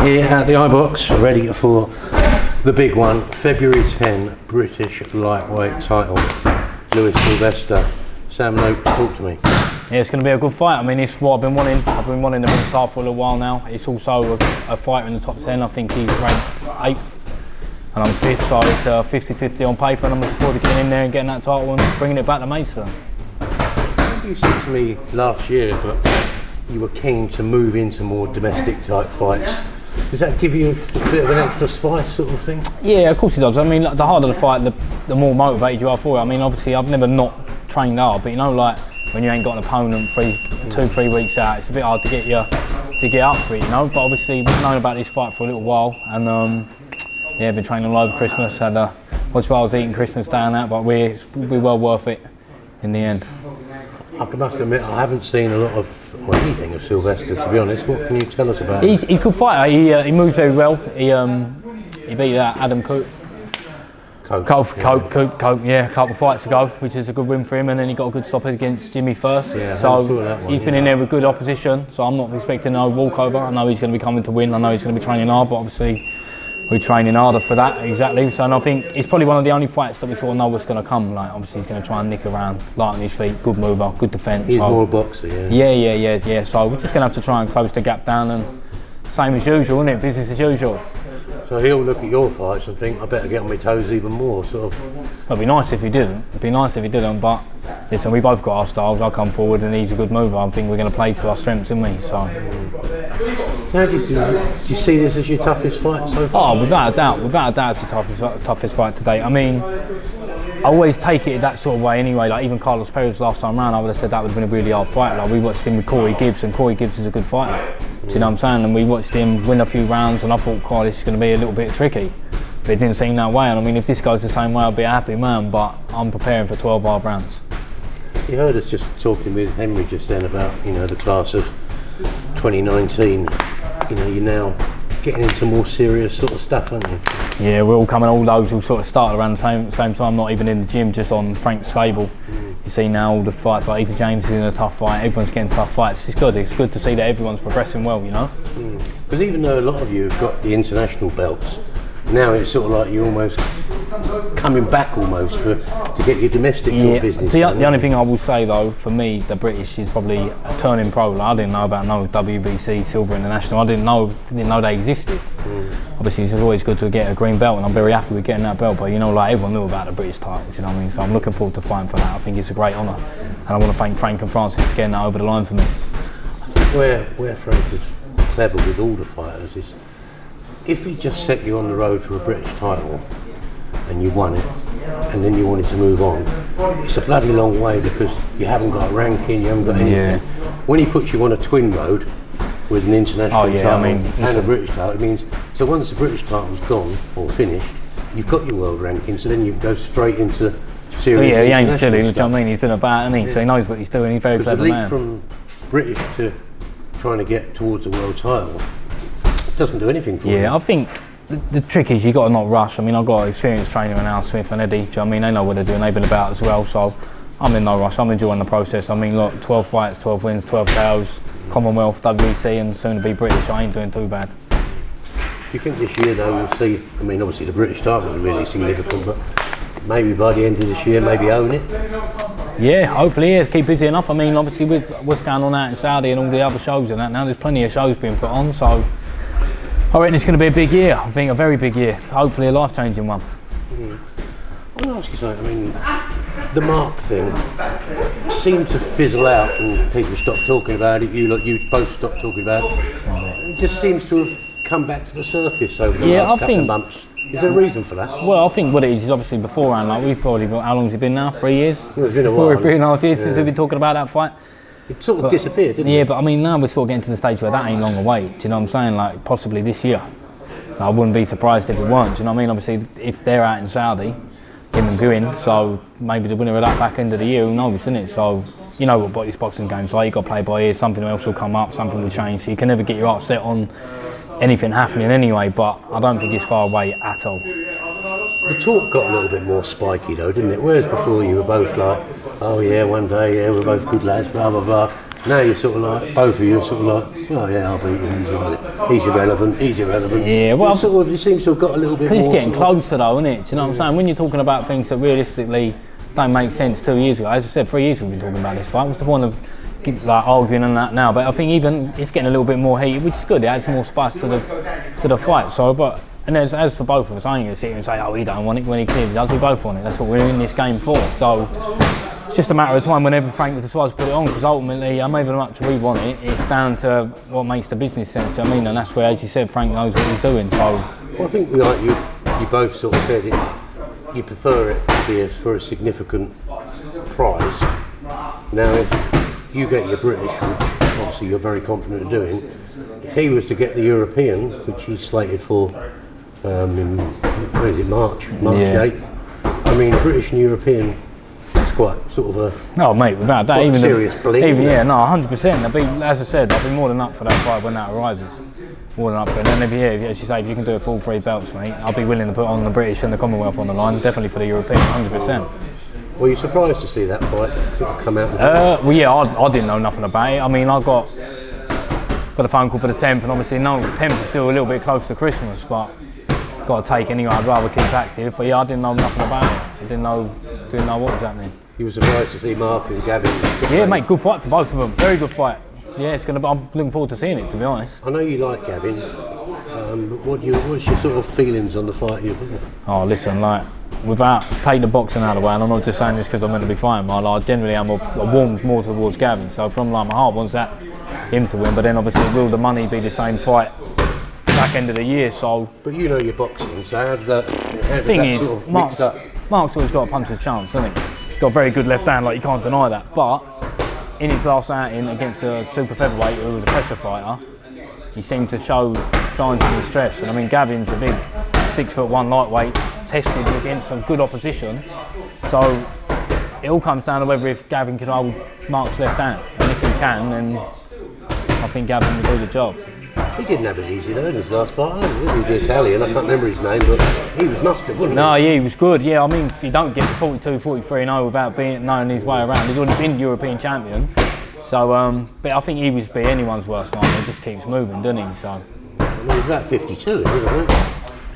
Here at the iBox, ready for the big one, February 10, British lightweight title. Lewis Sylvester, Sam Noakes, talk to me. Yeah, it's going to be a good fight. I mean, it's what I've been wanting. I've been wanting the British title for a little while now. It's also a fighter in the top 10. I think he's ranked 8th and I'm 5th, so it's 50-50 on paper, and I'm looking forward to getting in there and getting that title and bringing it back to Maidstone. You said to me last year, but you were keen to move into more domestic type fights. Does that give you a bit of an extra spice sort of thing? Yeah, of course it does. I mean, like, the harder the fight, the more motivated you are for it. I mean, obviously I've never not trained hard, but you know, like when you ain't got an opponent 2-3 weeks out, it's a bit hard to get up for it, you know. But obviously we've known about this fight for a little while, and yeah, been training all over Christmas. Had watched what I was eating Christmas Day and that, but we're well worth it in the end. I must admit, I haven't seen a lot of anything of Sylvester, to be honest. What can you tell us about him? He's a good fighter. He moves very well. He beat Adam Cope. Cope, a couple of fights ago, which is a good win for him, and then he got a good stop against Jimmy first. Yeah, so he's been in there with good opposition, so I'm not expecting no walkover. I know he's going to be coming to win. I know he's going to be training hard, but obviously we're training harder for that, exactly. So, and I think it's probably one of the only fights that we sort of know what's going to come. Like, obviously he's going to try and nick around, light on his feet, good mover, good defence. He's more a boxer, yeah. Yeah. So we're just going to have to try and close the gap down, and same as usual, isn't it? Business as usual. So he'll look at your fights and think, I better get on my toes even more, sort of. It'd be nice if he didn't. But listen, we both got our styles. I'll come forward and he's a good mover. I think we're going to play to our strengths, aren't we? So. How do you see this as your toughest fight so far? Oh, without a doubt, it's the toughest fight to date. I mean, I always take it that sort of way anyway. Like even Carlos Perez last time round, I would have said that would have been a really hard fight. Like we watched him with Corey Gibbs, and Corey Gibbs is a good fighter. Do you know what I'm saying? And we watched him win a few rounds, and I thought, God, this is going to be a little bit tricky. But it didn't seem that way. And I mean, if this goes the same way, I'll be a happy man. But I'm preparing for 12 hard rounds. You heard us just talking with Henry just then about, you know, the class of 2019. You know, you're now getting into more serious sort of stuff, aren't you? Yeah, we're all coming. All those who sort of started around the same time, not even in the gym, just on Frank's stable. You see now all the fights, like Ethan James is in a tough fight. Everyone's getting tough fights. It's good. It's good to see that everyone's progressing well, you know. Because even though a lot of you have got the international belts, now it's sort of like you're almost coming back to get your domestic business. The only thing I will say though, for me, the British is probably a turning pro. Like, I didn't know about no WBC Silver International. I didn't know they existed. Obviously, it's always good to get a green belt, and I'm very happy with getting that belt. But you know, like everyone knew about the British title. You know what I mean? So I'm looking forward to fighting for that. I think it's a great honour, and I want to thank Frank and Francis for getting that over the line for me. I think where Frank was clever with all the fighters is, if he just set you on the road for a British title and you won it, and then you wanted to move on, it's a bloody long way because you haven't got a ranking, you haven't got anything. Yeah. When he puts you on a twin road with an international title and a British title, it means, so once the British title's gone or finished, you've got your world ranking, so then you go straight into serious he ain't silly, stuff. You know what I mean? He's been about, hasn't he? So he knows what he's doing, he's very clever man. The leap from British to trying to get towards a world title doesn't do anything for you. Yeah, I think the trick is you got to not rush. I mean, I've got experienced trainer in Al Smith and Eddie. Do you know what I mean? They know what they're doing. They've been about as well. So I'm in no rush. I'm enjoying the process. I mean, look, 12 fights, 12 wins, 12 KOs, Commonwealth, WEC, and soon to be British. I ain't doing too bad. Do you think this year though we'll see? I mean, obviously the British title is really significant, but maybe by the end of this year, maybe own it. Yeah, hopefully, yeah, keep busy enough. I mean, obviously with what's going on out in Saudi and all the other shows and that now, there's plenty of shows being put on. So I reckon it's going to be a big year. I think a very big year. Hopefully a life-changing one. I want to ask you something. I mean, the Mark thing seemed to fizzle out and people stopped talking about it. You both stopped talking about it. It just seems to have come back to the surface over the last couple of months. Is there a reason for that? Well, I think what it is obviously beforehand. Like we've probably got, how long has it been now? 3 years? Well, it's been a while. 3.5 years since we've been talking about that fight. It sort of disappeared, didn't it? Yeah, but I mean now we're sort of getting to the stage where that ain't long away. Do you know what I'm saying? Like possibly this year. I wouldn't be surprised if it weren't. Do you know what I mean? Obviously, if they're out in Saudi, him and Guin, so maybe the winner of that back end of the year, who knows, isn't it? So you know what this boxing game's like. You got to play by ear. Something else will come up. Something will change. So you can never get your heart set on anything happening anyway. But I don't think it's far away at all. The talk got a little bit more spiky though, didn't it? Whereas before you were both like, oh yeah, one day, yeah, we're both good lads, blah blah blah. Now you're sort of like, both of you are sort of like, oh yeah, I'll beat him, he's irrelevant. Yeah, well, it seems to have got a little bit more... It's getting closer though, isn't it? Do you know what I'm saying? When you're talking about things that realistically don't make sense 2 years ago, as I said, 3 years ago we've been talking about this fight. What's the point of like arguing on that now? But I think even it's getting a little bit more heated, which is good. It adds more spice to the fight. So, but and as for both of us, I ain't gonna sit here and say, oh, he don't want it when he clearly does. We both want it. That's what we're in this game for. So it's just a matter of time whenever Frank decides to put it on, because ultimately, however much we want it, it's down to what makes the business sense. I mean, and that's where, as you said, Frank knows what he's doing. So well, I think like you both sort of said it. You prefer it to be for a significant prize. Now, if you get your British, which obviously you're very confident of doing, if he was to get the European, which he's slated for in March 8th. I mean, British and European, it's quite sort of a without that, even serious blink. Yeah, no, 100%. As I said, I'll be more than up for that fight when that arises. More than up for it. And then as you say, if you can do a full 3 belts, mate, I'll be willing to put on the British and the Commonwealth on the line. Definitely for the European, 100%. Were you surprised to see that fight come out? Well, yeah, I didn't know nothing about it. I mean, I got a phone call for the 10th, and obviously, no, 10th is still a little bit close to Christmas, but got to take anyway. I'd rather keep active. But yeah, I didn't know nothing about it. I didn't know what was happening. You were surprised to see Mark and Gavin? Yeah, mate, good fight for both of them. Very good fight. Yeah, I'm looking forward to seeing it, to be honest. I know you like Gavin. What's your sort of feelings on the fight? Oh, listen, like, without taking the boxing out of the way, and I'm not just saying this because I'm meant to be fighting, like, generally I'm warm more towards Gavin. So from like my heart wants him to win, but then obviously will the money be the same fight back end of the year? So. But you know your boxing, so how does that sort of mix up? Mark's always got a puncher's chance, hasn't he? He's got a very good left hand, like you can't deny that. But in his last outing against a super featherweight who was a pressure fighter, he seemed to show signs of distress. And I mean, Gavin's a big 6'1" lightweight, tested against some good opposition. So it all comes down to whether if Gavin can hold Mark's left hand. And if he can, then I think Gavin will do the job. He didn't have it easy though in his last fight. He was the Italian, I can't remember his name, but he was mustard, wasn't he? No, yeah, he was good. Yeah, I mean, if you don't get to 42, 43-0 without knowing his way around, he's already been European champion. So, but I think he would be anyone's worst one. He just keeps moving, doesn't he? So. I mean, he's about 52, isn't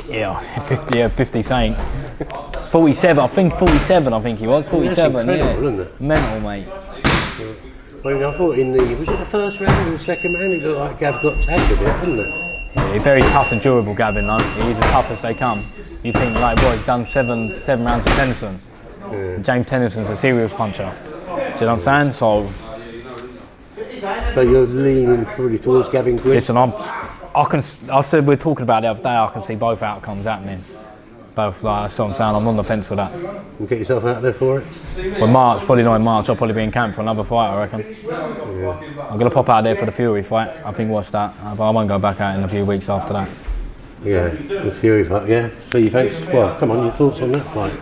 he? Yeah, 50 saying. 47, I think he was. 47, that's incredible, isn't it? Mental, mate. Yeah. I mean, I thought was it the first round or the second round, it looked like Gav got tagged a bit, didn't it? Yeah, he's very tough and durable, Gavin, though. He's as tough as they come. You think, like, boy, he's done seven rounds of Tennyson. Yeah. James Tennyson's a serious puncher. Do you know what I'm saying? So you're leaning probably towards Gavin Gwynn? Listen, I said we were talking about it the other day, I can see both outcomes happening. Both, like, that's what I'm saying, I'm on the fence for that. And get yourself out there for it? Well, March, probably not in March, I'll probably be in camp for another fight, I reckon. Yeah. I'm going to pop out there for the Fury fight, I think watch that, but I won't go back out in a few weeks after that. Yeah, the Fury fight, yeah. So you fancy, well, come on, your thoughts on that fight?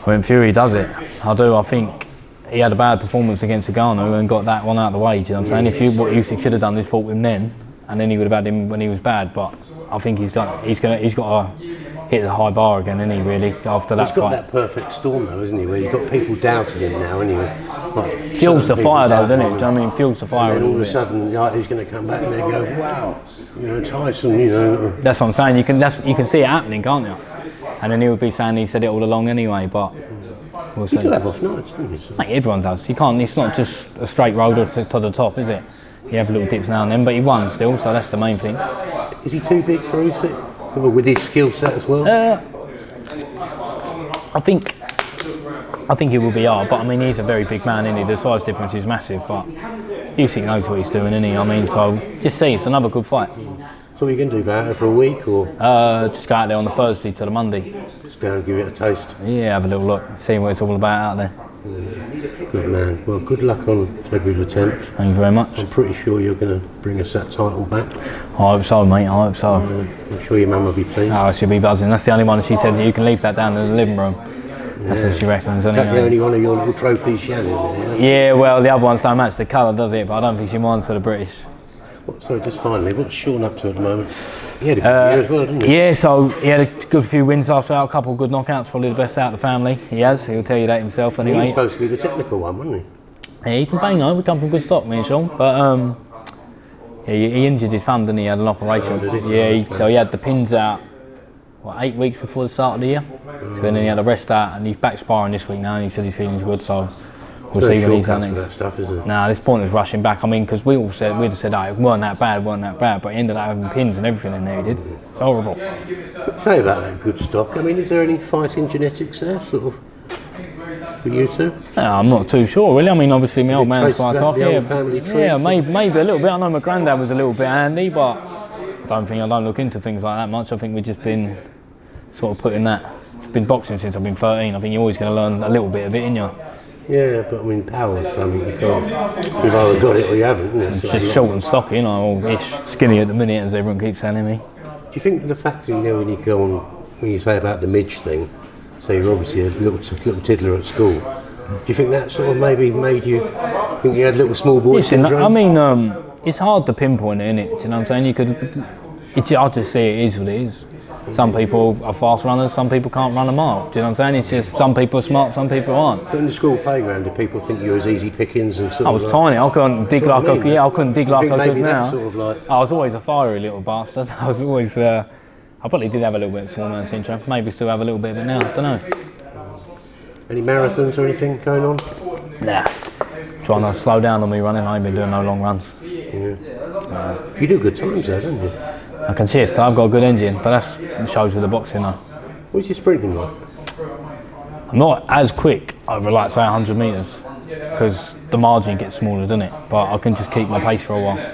When Fury does it, I do, I think he had a bad performance against Ngannou and got that one out of the way, do you know what I'm saying? What Usyk should have done is fought with him then, and then he would have had him when he was bad, but I think he's got to hit the high bar again, isn't he, really, after that fight. He's got that perfect storm though, isn't he, where you've got people doubting him now, anyway. Like, fuels the fire though, doesn't it? Do you know what I mean? Fuels the fire. And then all of a sudden, like, he's going to come back and they go, wow, you know, Tyson, you know. That's what I'm saying, you can see it happening, can't you? And then he would be saying he said it all along anyway, but we'll see. You do have off nights, don't you? Mate, everyone does. You can't, it's not just a straight road to the top, is it? You have little dips now and then, but he won still, so that's the main thing. Is he too big for Usyk? With his skill set as well? I think he will be hard, but I mean, he's a very big man, isn't he? The size difference is massive, but Usyk knows what he's doing, isn't he? I mean, so just see, it's another good fight. So what are you going to do, about it for a week, or? Just go out there on the Thursday to the Monday. Just go and give it a taste? Yeah, have a little look, see what it's all about out there. Yeah. Good man. Well, good luck on February the 10th. Thank you very much. I'm pretty sure you're going to bring us that title back. I hope so, mate, I hope so. I'm sure your mum will be pleased. Oh, she'll be buzzing. That's the only one she said you can leave that down in the living room. That's what she reckons. Is that the only one of your little trophies she has in there? Yeah, well, the other ones don't match the colour, does it? But I don't think she minds for the British. Sorry, just finally, what's Shan up to at the moment? He had a good year as well, didn't he? Yeah, so he had a good few wins after that, a couple of good knockouts, probably the best out of the family. He has, he'll tell you that himself anyway. He was supposed to be the technical one, wasn't he? Yeah, he can bang though. We come from good stock, me and Sean. But yeah, he injured his thumb, didn't he? He had an operation. So he had the pins out 8 weeks before the start of the year. So then he had a rest out, and he's back sparring this week now. And he said he's feeling good. So we'll see when he's done it. That stuff, is it? Nah, this point was rushing back. I mean, because we'd have said, it weren't that bad, but he ended up having pins and everything in there. He did. It's horrible. Say about that good stock. I mean, is there any fighting genetics there, sort of, for you two? I'm not too sure, really. I mean, obviously, my old man's quite tough. Yeah, maybe a little bit. I know my granddad was a little bit handy, but I don't look into things like that much. I think we've just been sort of putting that. I've been boxing since I've been 13. I think you're always going to learn a little bit of it, ain't you? Yeah, but I mean, power is something you can't. You've either got it or you haven't. It's just short and stocky, you know, or ish, skinny at the minute, as everyone keeps telling me. Do you think the fact that, you know, when you go on, when you say about the midge thing, so you're obviously a little tiddler at school, do you think that sort of maybe made you think you had little small boy syndrome? I mean, it's hard to pinpoint it, innit? Do you know what I'm saying? I just see it is what it is. Some people are fast runners, some people can't run a mile. Do you know what I'm saying? It's just some people are smart, some people aren't. But in the school playground, did people think you were as easy pickings and sort I was of tiny. I couldn't dig like I could. Yeah, I couldn't dig like I could now. Sort of like I was always a fiery little bastard. I was always. I probably did have a little bit of small man syndrome. Maybe still have a little bit of it now. I don't know. Any marathons or anything going on? Nah. Trying to slow down on me running. I ain't been doing no long runs. Yeah. You do good times there, don't you? I can shift. I've got a good engine, but that shows with the boxing now. What's your sprinting like? I'm not as quick over, like, say, 100 metres, because the margin gets smaller, doesn't it? But I can just keep my pace for a while.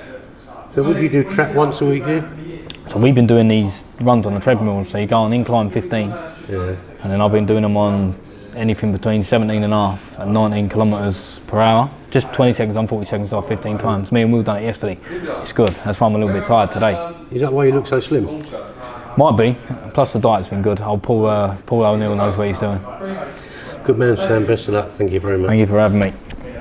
So would you do track once a week then? So we've been doing these runs on the treadmill, so you go on incline 15, yeah. And then I've been doing them on anything between 17.5 and 19 kilometres per hour. Just 20 seconds on, 40 seconds off, 15 times. Me and Will done it yesterday. It's good. That's why I'm a little bit tired today. Is that why you look so slim? Might be. Plus the diet's been good. Paul O'Neill knows what he's doing. Good man, Sam. Best of luck. Thank you very much. Thank you for having me.